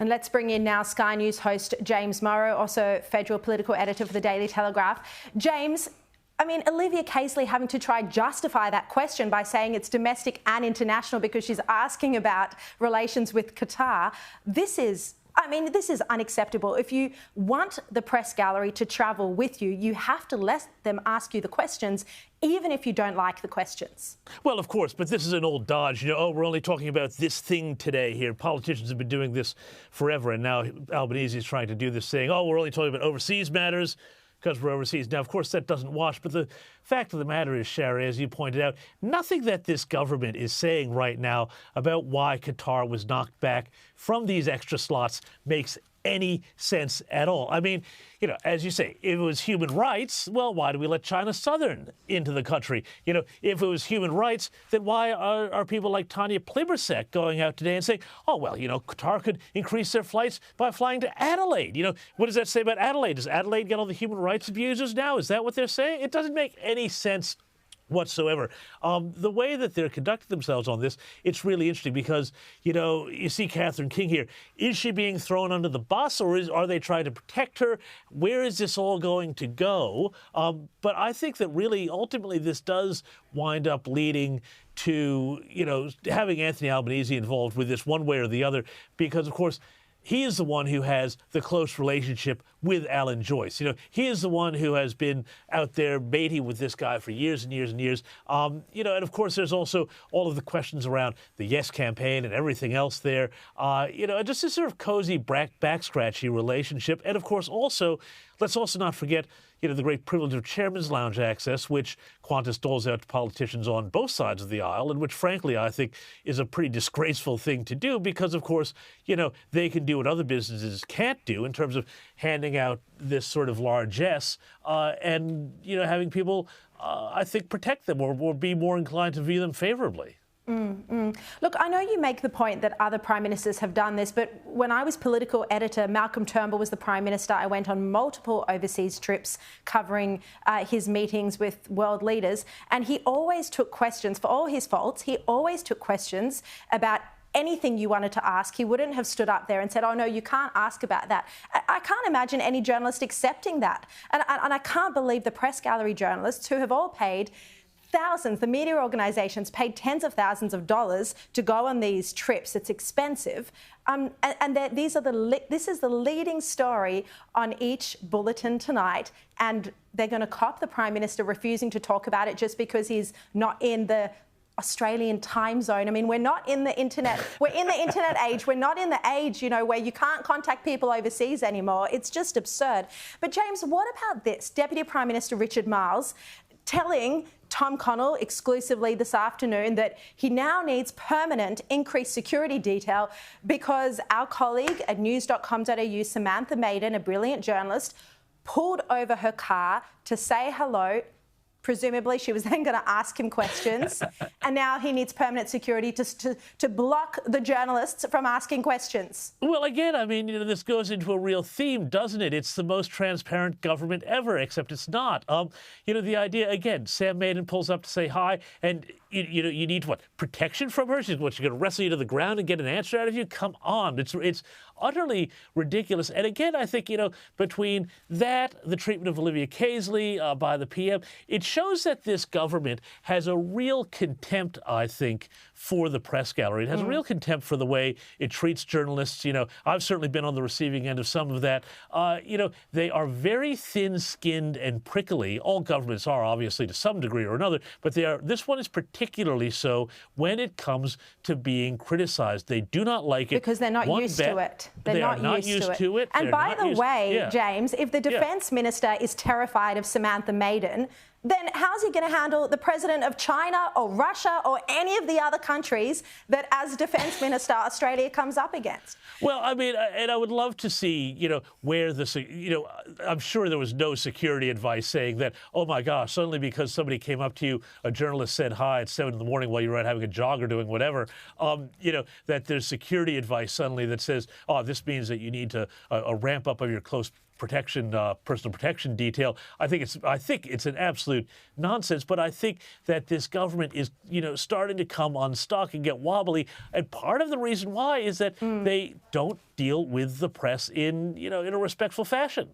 And let's bring in now Sky News host James Morrow, also federal political editor for the Daily Telegraph. James, I mean, Olivia Casely having to try justify that question by saying it's domestic and international because she's asking about relations with Qatar. This is unacceptable. If you want the press gallery to travel with you, you have to let them ask you the questions, even if you don't like the questions. Well, of course, but this is an old dodge. You know, oh, we're only talking about this thing today here. Politicians have been doing this forever, and now Albanese is trying to do this, saying, oh, we're only talking about overseas matters because we're overseas. Now, of course, that doesn't wash, but the fact of the matter is, Sharri, as you pointed out, nothing that this government is saying right now about why Qatar was knocked back from these extra slots makes any sense at all. I mean, you know, as you say, if it was human rights, well, why do we let China Southern into the country? You know, if it was human rights, then why are people like Tanya Plibersek going out today and saying, oh, well, you know, Qatar could increase their flights by flying to Adelaide? You know, what does that say about Adelaide? Does Adelaide get all the human rights abusers now? Is that what they're saying? It doesn't make any sense whatsoever. The way that they're conducting themselves on this, it's really interesting because, you know, you see Catherine King here. Is she being thrown under the bus, or are they trying to protect her? Where is this all going to go? But I think that really, ultimately, this does wind up leading to, you know, having Anthony Albanese involved with this one way or the other, because, of course, he is the one who has the close relationship with Alan Joyce. You know, he is the one who has been out there mating with this guy for years and years and years. You know, and of course, there's also all of the questions around the Yes campaign and everything else there. You know, just this sort of cozy, back-scratchy relationship. And of course, also, let's also not forget, you know, the great privilege of Chairman's Lounge access, which Qantas doles out to politicians on both sides of the aisle, and which, frankly, I think is a pretty disgraceful thing to do because, of course, you know, they can do what other businesses can't do in terms of handing out this sort of largesse and, you know, having people, I think, protect them or be more inclined to view them favorably. Look, I know you make the point that other prime ministers have done this, but when I was political editor, Malcolm Turnbull was the prime minister. I went on multiple overseas trips covering his meetings with world leaders, and he always took questions, for all his faults, he always took questions about anything you wanted to ask. He wouldn't have stood up there and said, oh, no, you can't ask about that. I can't imagine any journalist accepting that. And I can't believe the press gallery journalists who have all paid thousands, the media organisations paid tens of thousands of dollars to go on these trips. It's expensive. And this is the leading story on each bulletin tonight. And they're going to cop the Prime Minister refusing to talk about it just because he's not in the Australian time zone. I mean, we're not in the internet. We're in the internet age. We're not in the age, you know, where you can't contact people overseas anymore. It's just absurd. But James, what about this? Deputy Prime Minister Richard Marles telling Tom Connell exclusively this afternoon that he now needs permanent increased security detail because our colleague at news.com.au, Samantha Maiden, a brilliant journalist, pulled over her car to say hello. Presumably, she was then going to ask him questions, and now he needs permanent security to block the journalists from asking questions. Well, again, I mean, you know, this goes into a real theme, doesn't it? It's the most transparent government ever, except it's not. You know, the idea, again, Sam Maiden pulls up to say hi, and you know, you need what? Protection from her? She's going to wrestle you to the ground and get an answer out of you? Come on. It's utterly ridiculous. And again, I think, you know, between that, the treatment of Olivia Casely by the PM, it shows that this government has a real contempt, I think, for the press gallery. It has a real contempt for the way it treats journalists. You know, I've certainly been on the receiving end of some of that. You know, they are very thin-skinned and prickly. All governments are, obviously, to some degree or another, but they are. This one is particularly so when it comes to being criticized. They do not like it. Because they're not used to it. They're not used to it. And by the way, James, if the Defence Minister is terrified of Samantha Maiden, then how's he going to handle the president of China or Russia or any of the other countries that, as Defence Minister, Australia comes up against? Well, I mean, and I would love to see, you know, where the, you know, I'm sure there was no security advice saying that, oh, my gosh, suddenly because somebody came up to you, a journalist said hi at 7 in the morning while you were out having a jog or doing whatever, you know, that there's security advice suddenly that says, oh, this means that you need to a ramp up of your close protection, personal protection detail. I think it's an absolute nonsense. But I think that this government is, starting to come unstuck and get wobbly. And part of the reason why is that they don't deal with the press in a respectful fashion.